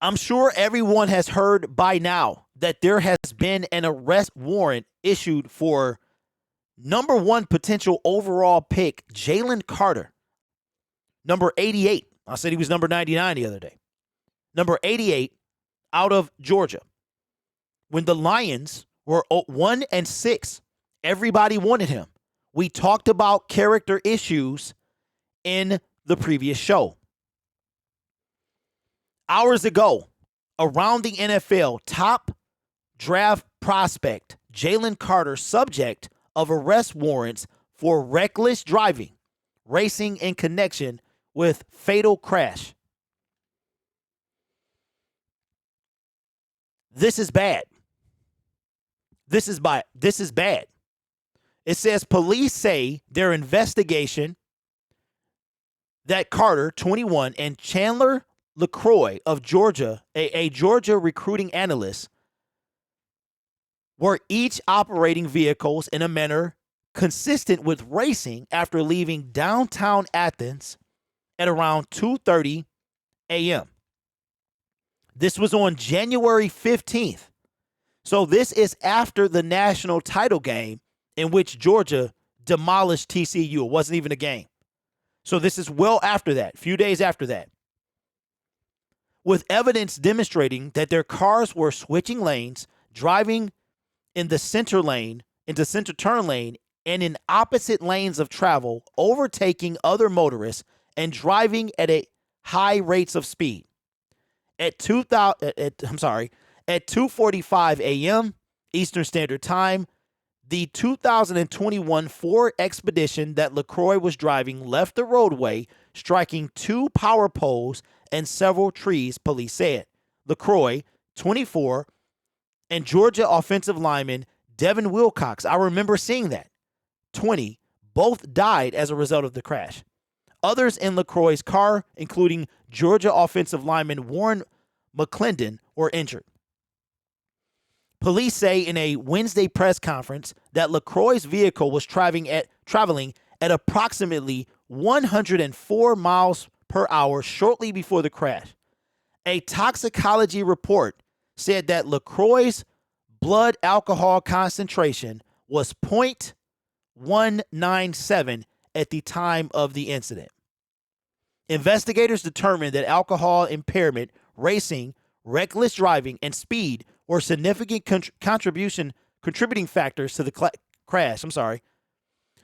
I'm sure everyone has heard by now that there has been an arrest warrant issued for number one potential overall pick, Jalen Carter, number 88. I said he was number 99 the other day. Number 88 out of Georgia. When the Lions were 1-6, everybody wanted him. We talked about character issues in the previous show. Hours ago, around the NFL, top draft prospect Jalen Carter subject of arrest warrants for reckless driving, racing in connection with fatal crash. This is bad. This is bad. It says police say their investigation that Carter, 21, and Chandler LaCroix of Georgia, a Georgia recruiting analyst, were each operating vehicles in a manner consistent with racing after leaving downtown Athens at around 2:30 a.m. This was on January 15th. So this is after the national title game in which Georgia demolished TCU. It wasn't even a game. So this is well after that, a few days after that. With evidence demonstrating that their cars were switching lanes, driving in the center lane, into center turn lane, and in opposite lanes of travel, overtaking other motorists and driving at a high rates of speed. At 2:45 a.m. Eastern Standard Time, the 2021 Ford Expedition that LaCroix was driving left the roadway, striking two power poles and several trees, police said. LaCroix, 24, and Georgia offensive lineman Devin Wilcox, I remember seeing that, 20, both died as a result of the crash. Others in LaCroix's car, including Georgia offensive lineman Warren McClendon, were injured. Police say in a Wednesday press conference that LaCroix's vehicle was traveling at approximately 104 miles per hour shortly before the crash. A toxicology report said that LaCroix's blood alcohol concentration was 0.197 at the time of the incident. Investigators determined that alcohol impairment, racing, reckless driving, and speed were significant contributing factors to the crash.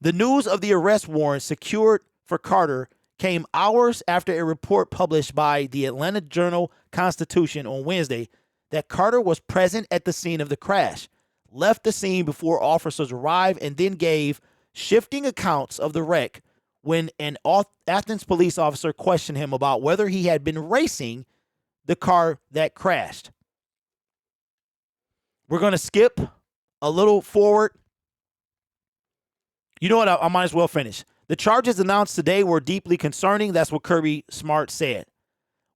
The news of the arrest warrant secured for Carter came hours after a report published by the Atlanta Journal-Constitution on Wednesday that Carter was present at the scene of the crash, left the scene before officers arrived, and then gave shifting accounts of the wreck when an Athens police officer questioned him about whether he had been racing the car that crashed. We're going to skip a little forward. You know what? I might as well finish. The charges announced today were deeply concerning. That's what Kirby Smart said.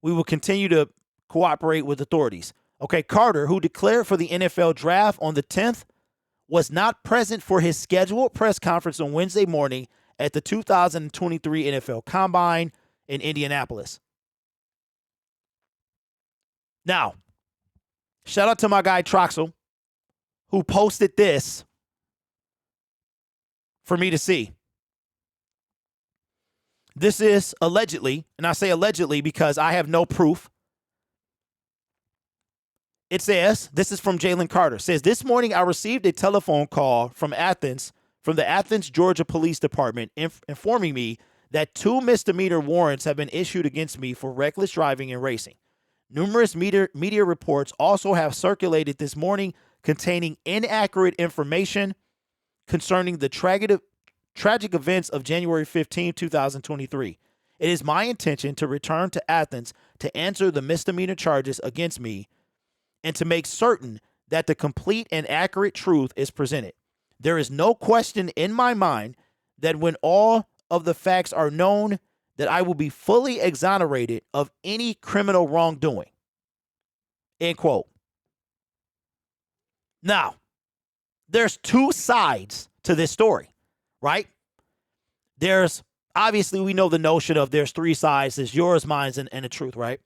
We will continue to cooperate with authorities. Okay, Carter, who declared for the NFL draft on the 10th, was not present for his scheduled press conference on Wednesday morning at the 2023 NFL Combine in Indianapolis. Now, shout out to my guy Troxel, who posted this for me to see. This is allegedly, and I say allegedly because I have no proof. It says, this is from Jalen Carter, says, this morning I received a telephone call from the Athens, Georgia Police Department informing me that 2 misdemeanor warrants have been issued against me for reckless driving and racing. Numerous media reports also have circulated this morning containing inaccurate information concerning the tragic events of January 15, 2023. It is my intention to return to Athens to answer the misdemeanor charges against me and to make certain that the complete and accurate truth is presented. There is no question in my mind that when all of the facts are known, that I will be fully exonerated of any criminal wrongdoing. End quote. Now, there's two sides to this story, right? There's, obviously, we know the notion of there's 3 sides. There's yours, mine, and the truth, right?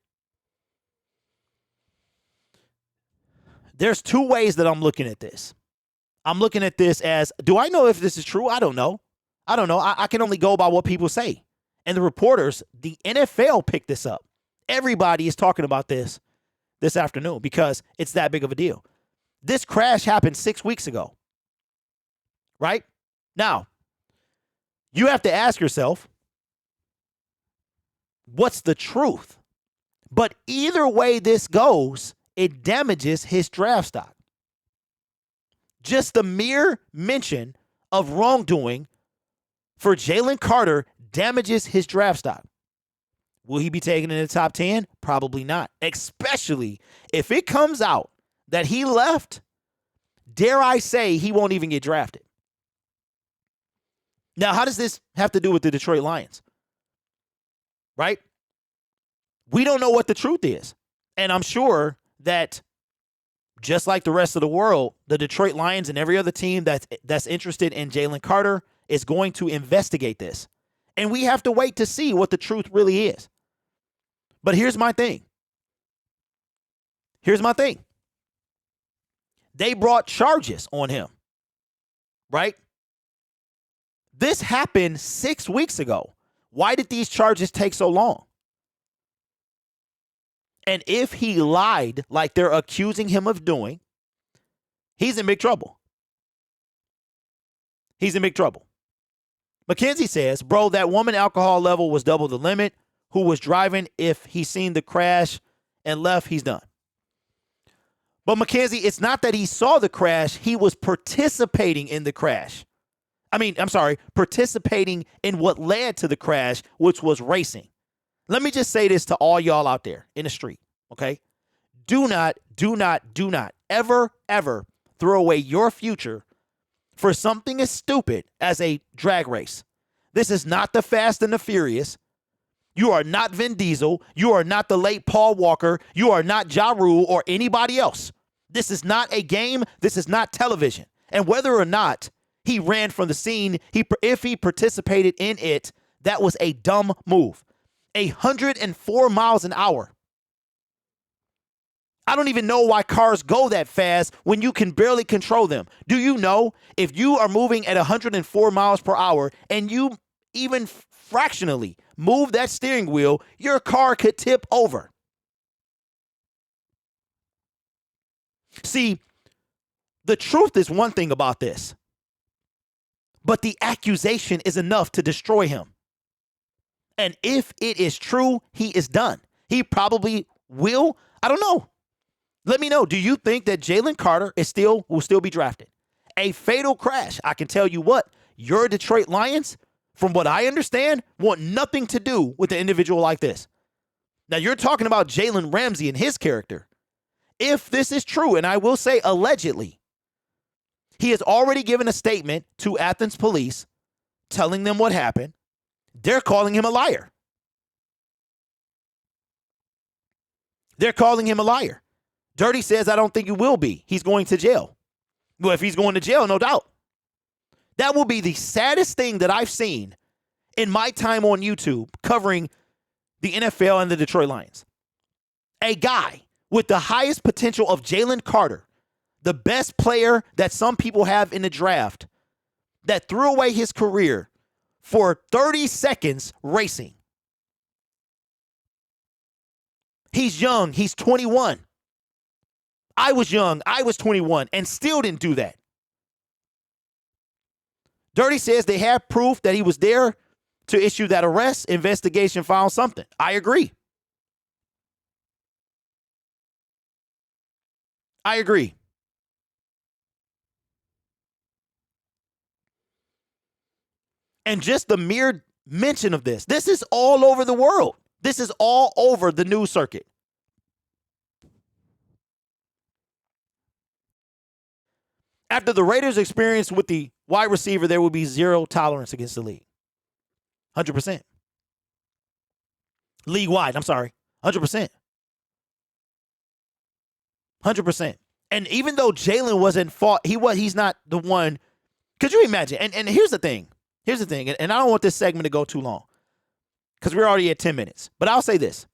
There's two ways that I'm looking at this. I'm looking at this as, do I know if this is true? I don't know. I can only go by what people say. And the reporters, the NFL picked this up. Everybody is talking about this afternoon because it's that big of a deal. This crash happened 6 weeks ago, right? Now, you have to ask yourself, what's the truth? But either way this goes, it damages his draft stock. Just the mere mention of wrongdoing for Jalen Carter damages his draft stock. Will he be taken in the top 10? Probably not, especially if it comes out that he left, dare I say he won't even get drafted. Now, how does this have to do with the Detroit Lions? Right? We don't know what the truth is. And I'm sure that just like the rest of the world, the Detroit Lions and every other team that's interested in Jalen Carter is going to investigate this. And we have to wait to see what the truth really is. But here's my thing. They brought charges on him, right? This happened 6 weeks ago. Why did these charges take so long? And if he lied like they're accusing him of doing, he's in big trouble. Mackenzie says, bro, that woman alcohol level was double the limit. Who was driving? If he seen the crash and left, he's done. But Mackenzie, it's not that he saw the crash. He was participating in the crash. Participating in what led to the crash, which was racing. Let me just say this to all y'all out there in the street, okay? Do not ever throw away your future for something as stupid as a drag race. This is not the Fast and the Furious. You are not Vin Diesel. You are not the late Paul Walker. You are not Ja Rule or anybody else. This is not a game. This is not television. And whether or not he ran from the scene, if he participated in it, that was a dumb move. 104 miles an hour. I don't even know why cars go that fast when you can barely control them. Do you know if you are moving at 104 miles per hour and you even fractionally move that steering wheel, your car could tip over? See, the truth is one thing about this, but the accusation is enough to destroy him. And if it is true, he is done. He probably will. I don't know. Let me know. Do you think that Jalen Carter will still be drafted? A fatal crash. I can tell you what, your Detroit Lions, from what I understand, want nothing to do with an individual like this. Now, you're talking about Jalen Ramsey and his character. If this is true, and I will say allegedly, he has already given a statement to Athens police telling them what happened. They're calling him a liar. Dirty says, I don't think he will be. He's going to jail. Well, if he's going to jail, no doubt. That will be the saddest thing that I've seen in my time on YouTube covering the NFL and the Detroit Lions. A guy with the highest potential of Jalen Carter, the best player that some people have in the draft, that threw away his career for 30 seconds racing. He's young. He's 21. I was young. I was 21 and still didn't do that. Dirty says they have proof that he was there to issue that arrest. Investigation found something. I agree. And just the mere mention of this is all over the world. This is all over the news circuit. After the Raiders' experience with the wide receiver, there will be zero tolerance against the league. 100%. League-wide, 100%. 100%. And even though Jalen wasn't fault, he's not the one. Could you imagine? And here's the thing. And I don't want this segment to go too long because we're already at 10 minutes. But I'll say this.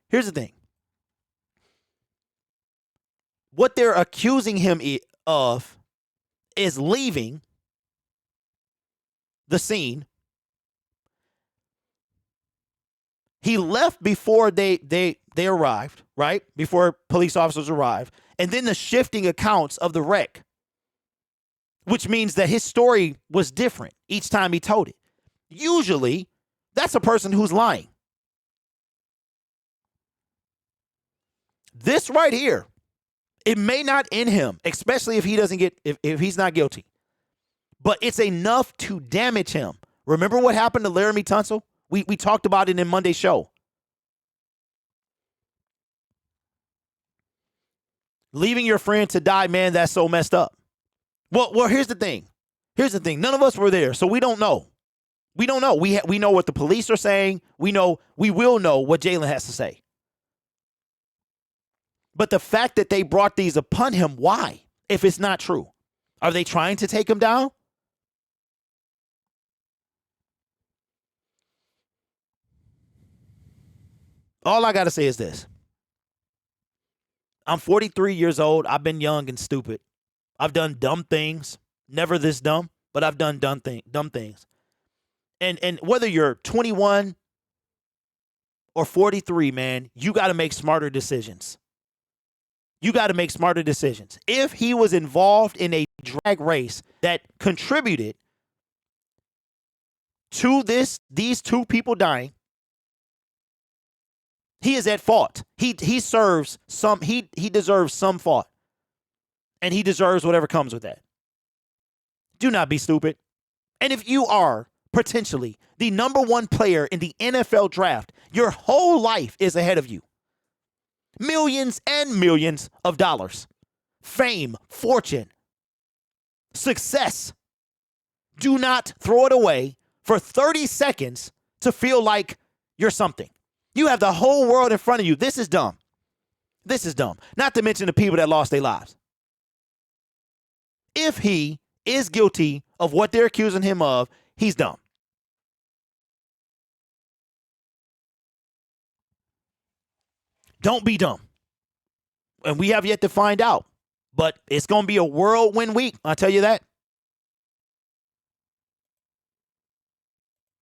Here's the thing. what they're accusing him of is leaving the scene. He left before they arrived, right? Before police officers arrived. And then the shifting accounts of the wreck, which means that his story was different each time he told it. Usually, that's a person who's lying. This right here, it may not end him, especially if he doesn't get, if he's not guilty. But it's enough to damage him. Remember what happened to Laramie Tunsil? We talked about it in Monday's show. Leaving your friend to die, man, that's so messed up. Well, here's the thing. None of us were there, so we don't know. We don't know. We know what the police are saying. We will know what Jalen has to say. But the fact that they brought these upon him, why? If it's not true. Are they trying to take him down? All I got to say is this. I'm 43 years old. I've been young and stupid. I've done dumb things. Never this dumb, but I've done dumb things. And whether you're 21 or 43, man, you got to make smarter decisions. If he was involved in a drag race that contributed to these two people dying, he is at fault. He deserves some fault. And he deserves whatever comes with that. Do not be stupid. And if you are potentially the number one player in the NFL draft, your whole life is ahead of you. Millions and millions of dollars. Fame, fortune, success. Do not throw it away for 30 seconds to feel like you're something. You have the whole world in front of you. This is dumb. Not to mention the people that lost their lives. If he is guilty of what they're accusing him of, he's dumb. Don't be dumb. And we have yet to find out. But it's going to be a whirlwind week. I'll tell you that.